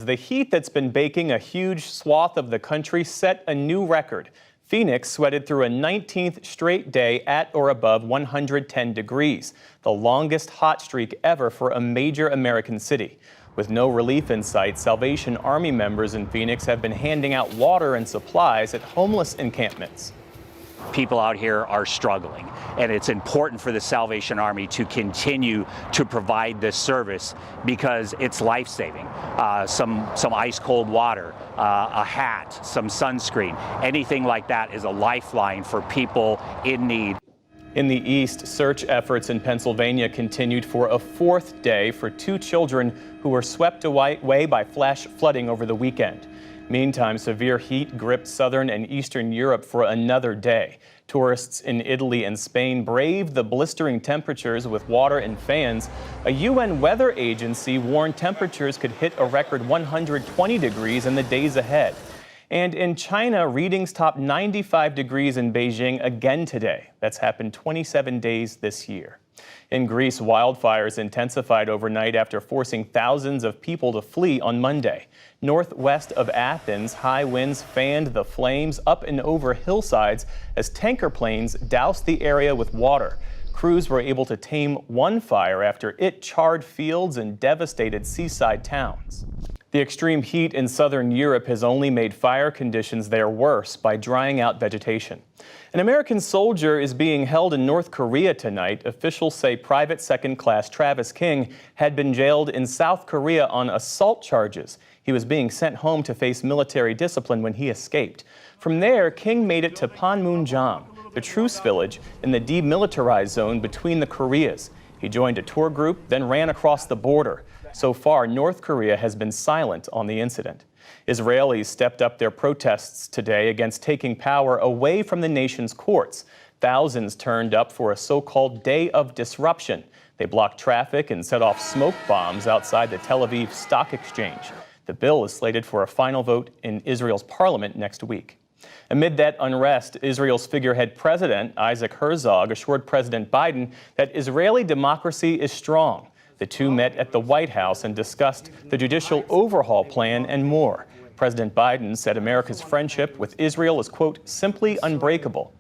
the heat that's been baking a huge swath of the country set a new record. Phoenix sweated through a 19th straight day at or above 110 degrees, the longest hot streak ever for a major American city. With no relief in sight, Salvation Army members in Phoenix have been handing out water and supplies at homeless encampments. People out here are struggling, and it's important for the Salvation Army to continue to provide this service because it's life-saving. Some ice-cold water, a hat, some sunscreen, anything like that is a lifeline for people in need. In the east, search efforts in Pennsylvania continued for a fourth day for two children who were swept away by flash flooding over the weekend. Meantime, severe heat gripped southern and eastern Europe for another day. Tourists in Italy and Spain braved the blistering temperatures with water and fans. A UN weather agency warned temperatures could hit a record 120 degrees in the days ahead. And in China, readings topped 95 degrees in Beijing again today. That's happened 27 days this year. In Greece, wildfires intensified overnight after forcing thousands of people to flee on Monday. Northwest of Athens, high winds fanned the flames up and over hillsides as tanker planes doused the area with water. Crews were able to tame one fire after it charred fields and devastated seaside towns. The extreme heat in southern Europe has only made fire conditions there worse by drying out vegetation. An American soldier is being held in North Korea tonight. Officials say Private Second Class Travis King had been jailed in South Korea on assault charges. He was being sent home to face military discipline when he escaped. From there, King made it to Panmunjom, the truce village in the demilitarized zone between the Koreas. He joined a tour group, then ran across the border. So far, North Korea has been silent on the incident. Israelis stepped up their protests today against taking power away from the nation's courts. Thousands turned up for a so-called day of disruption. They blocked traffic and set off smoke bombs outside the Tel Aviv Stock Exchange. The bill is slated for a final vote in Israel's parliament next week. Amid that unrest, Israel's figurehead president, Isaac Herzog, assured President Biden that Israeli democracy is strong. The two met at the White House and discussed the judicial overhaul plan and more. President Biden said America's friendship with Israel is, quote, simply unbreakable.